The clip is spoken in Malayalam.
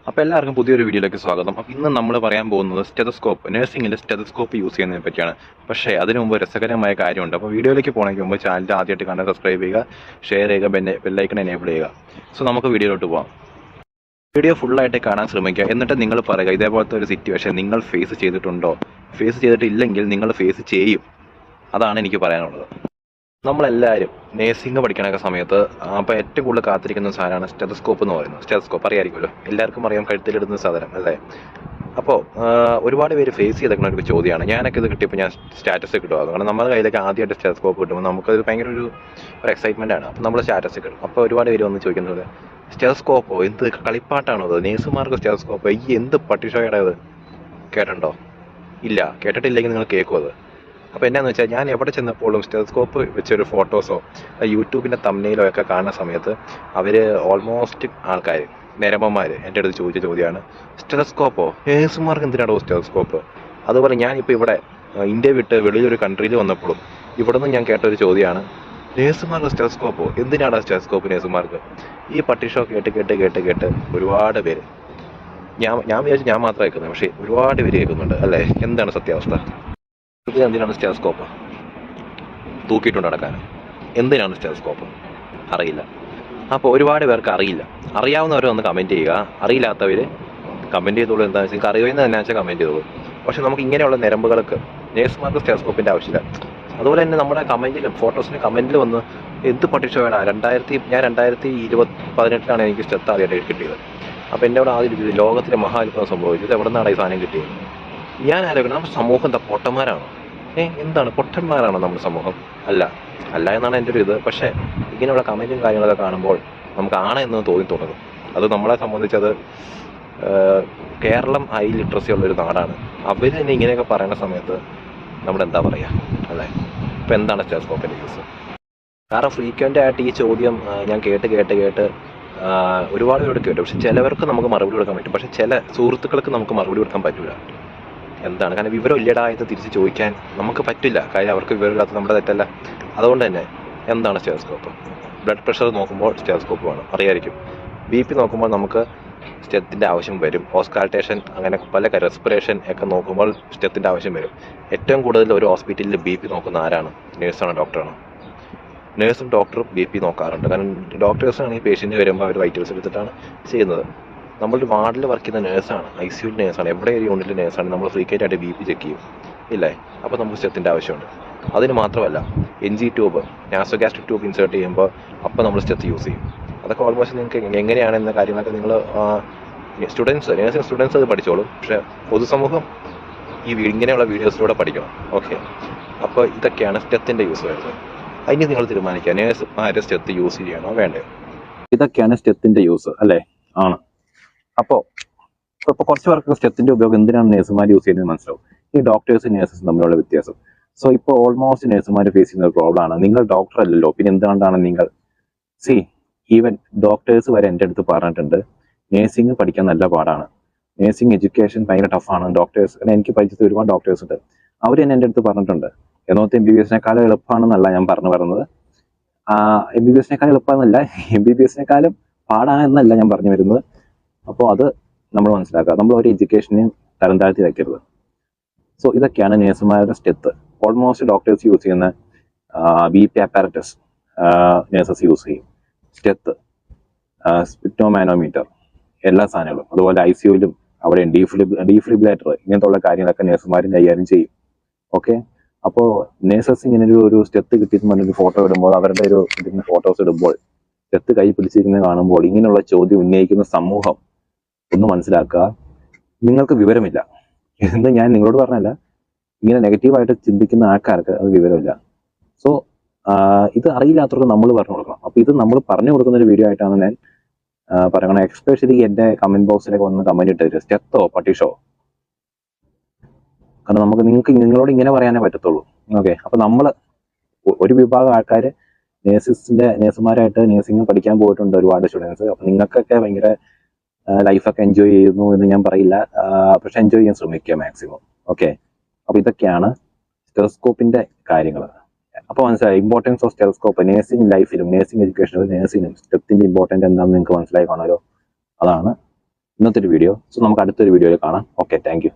അപ്പോൾ എല്ലാവർക്കും പുതിയൊരു വീഡിയോയിലേക്ക് സ്വാഗതം. അപ്പോൾ ഇന്ന് നമ്മൾ പറയാൻ പോകുന്നത് സ്റ്റെതസ്കോപ്പ്, നഴ്സിംഗിൽ സ്റ്റെതസ്കോപ്പ് യൂസ് ചെയ്യുന്നതിനെ പറ്റിയാണ്. പക്ഷേ അതിനു മുമ്പ് രസകരമായ കാര്യമുണ്ട്. അപ്പോൾ വീഡിയോയിലേക്ക് പോകുന്നതിന് മുമ്പ് ചാനൽ ആദ്യമായിട്ട് കണ്ട് സബ്സ്ക്രൈബ് ചെയ്യുക, ഷെയർ ചെയ്യുക, ബെല്ലൈക്കൺ എനേബിൾ ചെയ്യുക. സോ നമുക്ക് വീഡിയോയിലോട്ട് പോകാം. വീഡിയോ ഫുള്ളായിട്ട് കാണാൻ ശ്രമിക്കുക. എന്നിട്ട് നിങ്ങൾ പറയുക ഇതേപോലത്തെ ഒരു സിറ്റുവേഷൻ നിങ്ങൾ ഫേസ് ചെയ്തിട്ടുണ്ടോ? ഫേസ് ചെയ്തിട്ടില്ലെങ്കിൽ നിങ്ങൾ ഫേസ് ചെയ്യും. അതാണ് എനിക്ക് പറയാനുള്ളത്. നമ്മളെല്ലാവരും നേഴ്സിംഗ് പഠിക്കണ സമയത്ത് അപ്പോൾ ഏറ്റവും കൂടുതൽ കാത്തിരിക്കുന്ന സാധനമാണ് സ്റ്റെതസ്കോപ്പ് എന്ന് പറയുന്നത്. സ്റ്റെതസ്കോപ്പ് അറിയാമായിരിക്കുമല്ലോ, എല്ലാവർക്കും അറിയാം, കഴുത്തിലിടുന്ന സാധനം അല്ലേ. അപ്പോൾ ഒരുപാട് പേര് ഫേസ് ചെയ്തേക്കുന്ന ഒരു ചോദ്യമാണ്. ഞാനൊക്കെ ഇത് കിട്ടിയപ്പോൾ ഞാൻ സ്റ്റാറ്റസ് കിട്ടും. കാരണം നമ്മുടെ കയ്യിലേക്ക് ആദ്യമായിട്ട് സ്റ്റെതസ്കോപ്പ് കിട്ടുമ്പോൾ നമുക്കത് ഭയങ്കര ഒരു എക്സൈറ്റ്മെൻ്റ് ആണ്. അപ്പോൾ നമ്മൾ സ്റ്റാറ്റസ് കിട്ടും. അപ്പോൾ ഒരുപാട് പേര് വന്ന് ചോദിക്കുന്നത് സ്റ്റെതസ്കോപ്പോ എന്ത് കളിപ്പാട്ടാണോ അത്, നേഴ്സുമാർക്ക് സ്റ്റെതസ്കോപ്പോ ഈ എന്ത് പട്ടിഷോയുടെ അത് കേട്ടിട്ടുണ്ടോ? ഇല്ല, കേട്ടിട്ടില്ലെങ്കിൽ നിങ്ങൾ കേൾക്കും അത്. അപ്പോൾ എന്നാന്ന് വെച്ചാൽ ഞാൻ എവിടെ ചെന്നപ്പോഴും സ്റ്റെതസ്കോപ്പ് വെച്ചൊരു ഫോട്ടോസോ യൂട്യൂബിൻ്റെ തംബ്നെയിലോ ഒക്കെ കാണുന്ന സമയത്ത് അവർ ഓൾമോസ്റ്റ് ആൾക്കാർ നേരമ്മമാർ എൻ്റെ അടുത്ത് ചോദിച്ച ചോദ്യമാണ് സ്റ്റെതസ്കോപ്പോ, നേഴ്സുമാർക്ക് എന്തിനാണോ സ്റ്റെതസ്കോപ്പ്? അതുപോലെ ഞാനിപ്പോൾ ഇവിടെ ഇന്ത്യ വിട്ട് വെളിയൊരു കൺട്രിയിൽ വന്നപ്പോഴും ഇവിടെ നിന്ന് ഞാൻ കേട്ടൊരു ചോദ്യമാണ് നേഴ്സുമാർക്ക് സ്റ്റെതസ്കോപ്പോ, എന്തിനാണ് സ്റ്റെതസ്കോപ്പ് നേഴ്സുമാർക്ക്? ഈ പട്ടിഷോ കേട്ട് കേട്ട് കേട്ട് കേട്ട് ഒരുപാട് പേര്, ഞാൻ വിചാരിച്ചു ഞാൻ മാത്രം കേൾക്കുന്നത്, പക്ഷേ ഒരുപാട് പേര് കേൾക്കുന്നുണ്ട് അല്ലേ. എന്താണ് സത്യാവസ്ഥ? എന്തിനാണ് സ്റ്റെതസ്കോപ്പ് തൂക്കിയിട്ടുണ്ട് നടക്കാൻ? എന്തിനാണ് സ്റ്റെതസ്കോപ്പ്? അറിയില്ല. അപ്പോൾ ഒരുപാട് പേർക്ക് അറിയില്ല. അറിയാവുന്നവർ ഒന്ന് കമൻറ്റ് ചെയ്യുക, അറിയില്ലാത്തവർ കമൻറ്റ് ചെയ്തോളൂ. എന്താണെന്ന് വെച്ചാൽ നിങ്ങൾക്ക് അറിയുമെന്ന് തന്നെ വെച്ചാൽ കമൻറ്റ് ചെയ്തോളൂ. പക്ഷെ നമുക്ക് ഇങ്ങനെയുള്ള ഞരമ്പുകൾക്ക് നേഴ്സുമാർക്ക് സ്റ്റെതസ്കോപ്പിൻ്റെ ആവശ്യമില്ല. അതുപോലെ തന്നെ നമ്മുടെ കമൻറ്റിലും ഫോട്ടോസിന് കമൻറ്റിൽ വന്ന് എന്ത് പട്ടിഷോ വേണം. ഞാൻ 2018 എനിക്ക് സ്റ്റെത്ത് ആദ്യമായിട്ട് കിട്ടിയത്. അപ്പോൾ എൻ്റെ അവിടെ ആദ്യം ലോകത്തിലെ മഹാത്ഭുതം സംഭവിച്ചു. ഇത് എവിടെ നിന്നാണ് ഈ സാധനം കിട്ടിയത്? ഞാൻ ആലോചിക്കണം, നമ്മുടെ സമൂഹം എന്താ പൊട്ടന്മാരാണോ? എന്താണ് പൊട്ടന്മാരാണോ നമ്മുടെ സമൂഹം? അല്ല എന്നാണ് എൻ്റെ ഒരു ഇത്. പക്ഷേ ഇങ്ങനെയുള്ള കമൻറ്റും കാര്യങ്ങളൊക്കെ കാണുമ്പോൾ നമുക്ക് എന്ന് തോന്നി തുടങ്ങും. അത് നമ്മളെ സംബന്ധിച്ചത് കേരളം ഹൈ ലിറ്ററസി ഉള്ളൊരു നാടാണ്. അവർ തന്നെ ഇങ്ങനെയൊക്കെ പറയുന്ന സമയത്ത് നമ്മളെന്താ പറയുക അല്ലേ. ഇപ്പം എന്താണ് സ്റ്റെതസ്കോപ്പിൻ്റെ യൂസ്? കാരണം ഫ്രീക്വൻ്റ് ആയിട്ട് ഈ ചോദ്യം ഞാൻ കേട്ട് ഒരുപാട് പേരോട് കേട്ടു. പക്ഷെ ചിലവർക്ക് നമുക്ക് മറുപടി കൊടുക്കാൻ പറ്റും, പക്ഷെ ചില സുഹൃത്തുക്കൾക്ക് നമുക്ക് മറുപടി കൊടുക്കാൻ പറ്റില്ല. എന്താണ്? കാരണം വിവരം ഇല്ലടാ എന്ന് തിരിച്ച് ചോദിക്കാൻ നമുക്ക് പറ്റില്ല. കാര്യം അവർക്ക് വിവരമില്ലാത്ത നമ്മുടെ തെറ്റല്ല. അതുകൊണ്ട് തന്നെ എന്താണ് സ്റ്റെതസ്കോപ്പ്? ബ്ലഡ് പ്രഷർ നോക്കുമ്പോൾ സ്റ്റെതസ്കോപ്പ് വേണം, അറിയായിരിക്കും. BP നോക്കുമ്പോൾ നമുക്ക് സ്റ്റെത്തിൻ്റെ ആവശ്യം വരും. ഓസ്കാൾട്ടേഷൻ, അങ്ങനെ പല റെസ്പിറേഷൻ ഒക്കെ നോക്കുമ്പോൾ സ്റ്റെത്തിൻ്റെ ആവശ്യം വരും. ഏറ്റവും കൂടുതൽ ഒരു ഹോസ്പിറ്റലിൽ BP നോക്കുന്ന ആരാണ്? നേഴ്സാണോ ഡോക്ടറാണോ? നേഴ്സും ഡോക്ടറും BP നോക്കാറുണ്ട്. കാരണം ഡോക്ടേഴ്സാണ് ഈ പേഷ്യൻ്റ് വരുമ്പോൾ അവർ വൈറ്റൽസ് എടുത്തിട്ടാണ് ചെയ്യുന്നത്. നമ്മളൊരു വാർഡിൽ വർക്ക് ചെയ്യുന്ന നേഴ്സാണ്, ICU നേഴ്സാണ്, എവിടെ ഒരു യൂണിറ്റിൽ നേഴ്സാണ്, നമ്മൾ ഫ്രീക്വൻ്റ് ആയിട്ട് BP ചെക്ക് ചെയ്യും ഇല്ലേ. അപ്പോൾ നമുക്ക് സ്റ്റെത്തിൻ്റെ ആവശ്യമുണ്ട്. അതിന് മാത്രമല്ല NG tube, nasogastric tube insert ചെയ്യുമ്പോൾ അപ്പോൾ നമ്മൾ സ്റ്റെത്ത് യൂസ് ചെയ്യും. അതൊക്കെ ഓൾമോസ്റ്റ് നിങ്ങൾക്ക് എങ്ങനെയാണെന്ന കാര്യങ്ങളൊക്കെ നിങ്ങൾ നേഴ്സിംഗ് സ്റ്റുഡൻസ് അത് പഠിച്ചോളും. പക്ഷേ പൊതുസമൂഹം ഇങ്ങനെയുള്ള വീഡിയോസിലൂടെ പഠിക്കണം. ഓക്കെ, അപ്പോൾ ഇതൊക്കെയാണ് സ്റ്റെത്തിൻ്റെ യൂസ് വരുന്നത്. അതിന് നിങ്ങൾ തീരുമാനിക്കുക, നേഴ്സുമാരെ സ്റ്റെത്ത് യൂസ് ചെയ്യണോ വേണ്ടയോ. ഇതൊക്കെയാണ് സ്റ്റെത്തിൻ്റെ യൂസ് അല്ലേ. ആണ്. അപ്പോൾ കുറച്ച് പേർക്ക് സ്റ്റെത്തിൻ്റെ ഉപയോഗം എന്തിനാണ് നേഴ്സുമാർ യൂസ് ചെയ്യുന്നത് മനസ്സിലാവും. ഈ ഡോക്ടേഴ്സും നേഴ്സസും തമ്മിലുള്ള വ്യത്യാസം. സോ ഇപ്പോൾ ഓൾമോസ്റ്റ് നേഴ്സുമാർ ഫേസ് ചെയ്യുന്ന ഒരു പ്രോബ്ലമാണ്. നിങ്ങൾ ഡോക്ടർ അല്ലല്ലോ, പിന്നെ എന്തുകൊണ്ടാണ് നിങ്ങൾ ഈവൻ ഡോക്ടേഴ്സ് വരെ എൻ്റെ അടുത്ത് പറഞ്ഞിട്ടുണ്ട് നേഴ്സിംഗ് പഠിക്കാൻ നല്ല പാടാണ്, നേഴ്സിംഗ് എഡ്യൂക്കേഷൻ ഭയങ്കര ടഫാണ്. ഡോക്ടേഴ്സ്, എനിക്ക് പരിചയത്തിൽ ഒരുപാട് ഡോക്ടേഴ്സ് ഉണ്ട്, അവർ തന്നെ എൻ്റെ അടുത്ത് പറഞ്ഞിട്ടുണ്ട് എന്നോത്ത് MBBS-നേക്കാളും എളുപ്പമാണെന്നല്ല ഞാൻ പറഞ്ഞത്. MBBS-നേക്കാളും എളുപ്പമെന്നല്ല, MBBS-നേക്കാളും പാടാണെന്നല്ല ഞാൻ പറഞ്ഞു വരുന്നത്. അപ്പോൾ അത് നമ്മൾ മനസ്സിലാക്കുക. നമ്മൾ ഒരു എഡ്യൂക്കേഷനെയും തരം താഴ്ത്തി വയ്ക്കരുത്. സോ ഇതൊക്കെയാണ് നേഴ്സുമാരുടെ സ്റ്റെത്ത്. ഓൾമോസ്റ്റ് ഡോക്ടേഴ്സ് യൂസ് ചെയ്യുന്ന BP അപ്പാരറ്റസ് നേഴ്സസ് യൂസ് ചെയ്യും. സ്റ്റെത്ത്, സ്പിഗ്നോമാനോമീറ്റർ, എല്ലാ സാധനങ്ങളും. അതുപോലെ ICU-ലും അവിടെ ഡീഫ്ലിബിലേറ്റർ, ഇങ്ങനത്തെ ഉള്ള കാര്യങ്ങളൊക്കെ നേഴ്സുമാരും കൈകാര്യം ചെയ്യും. ഓക്കെ, അപ്പോൾ നേഴ്സസ് ഇങ്ങനെ ഒരു സ്റ്റെത്ത് കിട്ടിയെന്ന് പറഞ്ഞൊരു ഫോട്ടോ ഇടുമ്പോൾ, അവരുടെ ഒരു ഇതിൻ്റെ ഫോട്ടോസ് ഇടുമ്പോൾ സ്റ്റെത്ത് കൈ പിടിച്ചിരിക്കുന്നത് കാണുമ്പോൾ ഇങ്ങനെയുള്ള ചോദ്യം ഉന്നയിക്കുന്ന സമൂഹം ഒന്ന് മനസ്സിലാക്കുക, നിങ്ങൾക്ക് വിവരമില്ല എന്ന് ഞാൻ നിങ്ങളോട് പറഞ്ഞല്ല. ഇങ്ങനെ നെഗറ്റീവായിട്ട് ചിന്തിക്കുന്ന ആൾക്കാർക്ക് അത് വിവരമില്ല. സോ ഇത് അറിയില്ലാത്തവർക്ക് നമ്മൾ പറഞ്ഞു കൊടുക്കണം. അപ്പോൾ ഇത് നമ്മൾ പറഞ്ഞു കൊടുക്കുന്ന ഒരു വീഡിയോ ആയിട്ടാണ് ഞാൻ പറയണം. എക്സ്പെഷ്യലി എൻ്റെ കമൻറ്റ് ബോക്സിലേക്ക് വന്ന് കമൻറ്റ് ഇട്ട് തരും സ്റ്റെത്തോ പട്ടിഷോ. കാരണം നിങ്ങളോട് ഇങ്ങനെ പറയാനേ പറ്റത്തുള്ളൂ. ഓക്കെ, അപ്പോൾ നമ്മൾ ഒരു വിഭാഗം ആൾക്കാർ നേഴ്സുമാരായിട്ട് നേഴ്സിംഗ് പഠിക്കാൻ പോയിട്ടുണ്ട്, ഒരുപാട് സ്റ്റുഡൻസ്. അപ്പോൾ നിങ്ങൾക്കൊക്കെ ഭയങ്കര ലൈഫൊക്കെ എൻജോയ് ചെയ്യുന്നു എന്ന് ഞാൻ പറയില്ല, പക്ഷെ എൻജോയ് ചെയ്യാൻ ശ്രമിക്കുക മാക്സിമം. ഓക്കെ, അപ്പോൾ ഇതൊക്കെയാണ് സ്റ്റെതസ്കോപ്പിൻ്റെ കാര്യങ്ങൾ. അപ്പോൾ മനസ്സിലായി ഇമ്പോർട്ടൻസ് ഓഫ് സ്റ്റെതസ്കോപ്പ് നേഴ്സിംഗ് ലൈഫിലും നേഴ്സിംഗ് എഡ്യൂക്കേഷനിലും നേഴ്സിംഗിനും സ്റ്റെത്തിൻ്റെ ഇമ്പോർട്ടൻ്റ് എന്താണെന്ന് നിങ്ങൾക്ക് മനസ്സിലായി കാണുമല്ലോ. അതാണ് ഇന്നത്തെ ഒരു വീഡിയോ. സോ നമുക്ക് അടുത്തൊരു വീഡിയോയിൽ കാണാം. Okay, thank you.